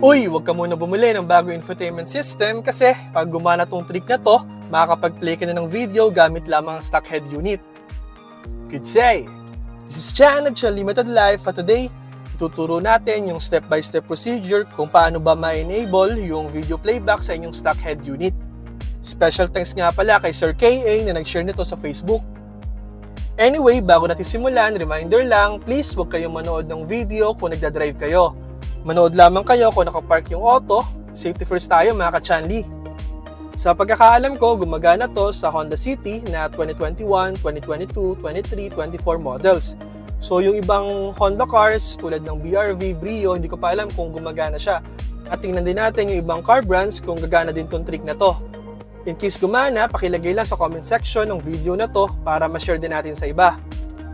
Uy, wag ka muna bumili ng bagong infotainment system kasi pag gumana tong trick na to, makakapag-play ka na ng video gamit lamang ang stock head unit. Good say! This is Chan at Chan Limited Life at today, ituturo natin yung step-by-step procedure kung paano ba ma-enable yung video playback sa inyong stock head unit. Special thanks nga pala kay Sir KA na nag-share nito sa Facebook. Anyway, bago natin simulan, reminder lang, please huwag kayong manood ng video kung nagdadrive kayo. Manood lamang kayo kung nakapark yung auto. Safety first tayo mga ka-Chanli. Sa pagkakaalam ko, gumagana to sa Honda City na 2021, 2022, 23, 24 models. So yung ibang Honda cars tulad ng BRV, Brio, hindi ko pa alam kung gumagana siya. At tingnan din natin yung ibang car brands kung gagana din tong trick na to. In case gumana, pakilagay lang sa comment section ng video na to para ma-share din natin sa iba.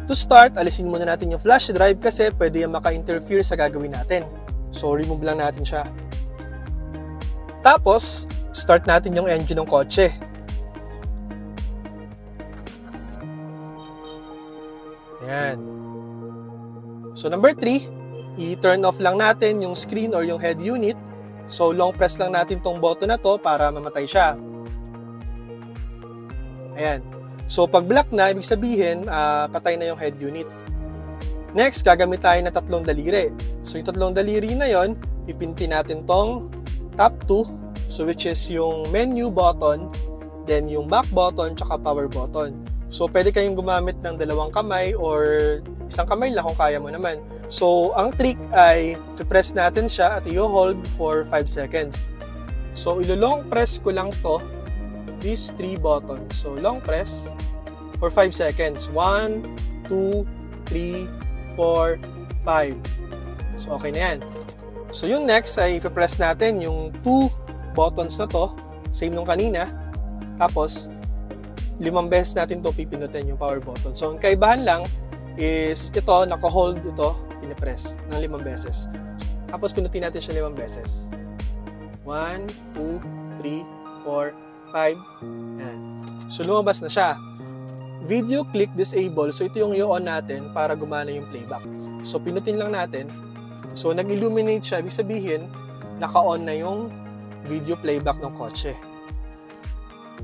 To start, alisin muna natin yung flash drive kasi pwede yung maka-interfere sa gagawin natin. So, remove lang natin siya. Tapos, start natin yung engine ng kotse. Ayan. So, number 3, i-turn off lang natin yung screen or yung head unit. So, long press lang natin tong button na to para mamatay siya. Ayan. So, pag black na, ibig sabihin, patay na yung head unit. Next, gagamit tayo ng tatlong daliri. So, yung tatlong daliri na yon, pipintin natin tong top 2, so which is yung menu button, then yung back button, tsaka power button. So, pwede kayong gumamit ng dalawang kamay or isang kamay lang kung kaya mo naman. So, ang trick ay press natin siya at i-hold for 5 seconds. So, ilo-long press ko lang to, these 3 buttons. So, long press for 5 seconds. 1, 2, 3, 4, 5. So, okay na yan. So, yung next ay ipipress natin yung 2 buttons na to, same nung kanina. Tapos, 5 beses natin to pipinutin yung power button. So, ang kaibahan lang is ito, naka-hold ito, pinipress ng 5 beses. Tapos, pinutin natin siya 5 beses. 1, 2, 3, 4, 5. Yan. So, lumabas na siya. Video click disable. So, ito yung i-on natin para gumana yung playback. So, pinutin lang natin. So, nag-illuminate siya. Ibig sabihin, naka-on na yung video playback ng kotse.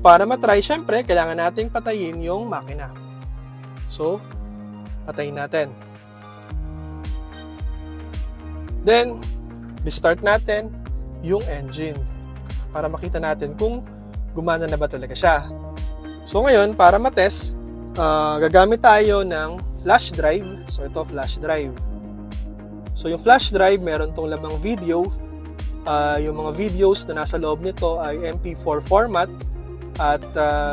Para matry, syempre, kailangan nating patayin yung makina. So, patayin natin. Then, restart natin yung engine para makita natin kung gumana na ba talaga siya. So, ngayon, para matest, gagamit tayo ng flash drive. So, ito, flash drive. So, yung flash drive, meron tong lamang video. Yung mga videos na nasa loob nito ay MP4 format. At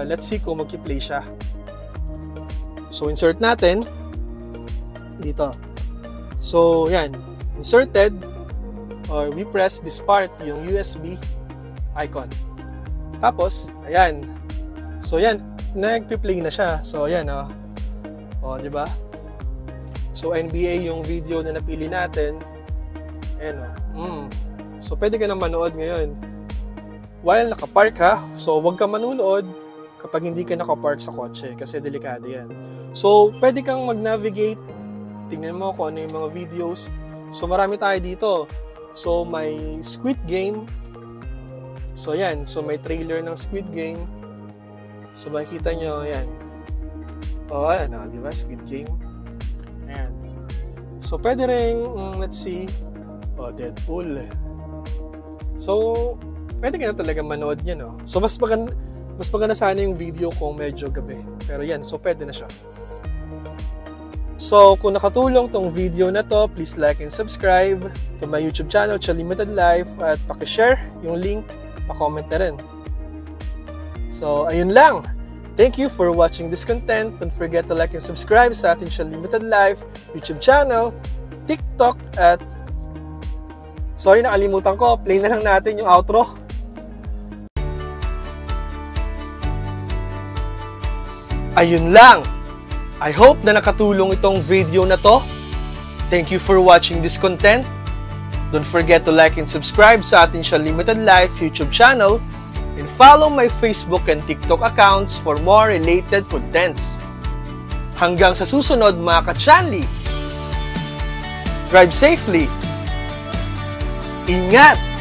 let's see kung mag-play siya. So, insert natin dito. So, yan. Inserted. Or we press this part, yung USB icon. Tapos, ayan. So, yan. Nag-play na siya. So, ayan, oh. O, di ba? So, NBA yung video na napili natin. Ayan, oh. So, pwede ka nang manood ngayon. While nakapark ha, so wag ka manunood kapag hindi ka nakapark sa kotse kasi delikado yan. So, pwede kang mag-navigate. Tingnan mo kung ano yung mga videos. So, marami tayo dito. So, may Squid Game. So, yan. So, may trailer ng Squid Game. So, makikita nyo, yan. O, ayan, di ba? Squid Game. Ayan. So, pwede rin, let's see. O, Deadpool. So, pwede ka na talaga manood niya, no? So, mas maganda sana yung video kung medyo gabi. Pero yan, so pwede na siya. So, kung nakatulong tong video na to, please like and subscribe to my YouTube channel, Chan Limited Life. At pakishare yung link, pa-comment na rin. So, ayun lang. Thank you for watching this content. Don't forget to like and subscribe sa ating Chan Limited Life YouTube channel, TikTok, at sorry, nakalimutan ko. Play na lang natin yung outro. Ayun lang. I hope na nakatulong itong video na to. Thank you for watching this content. Don't forget to like and subscribe sa ating Chan Limited Life YouTube channel. And follow my Facebook and TikTok accounts for more related contents. Hanggang sa susunod mga ka-Chanli. Drive safely. Ingat!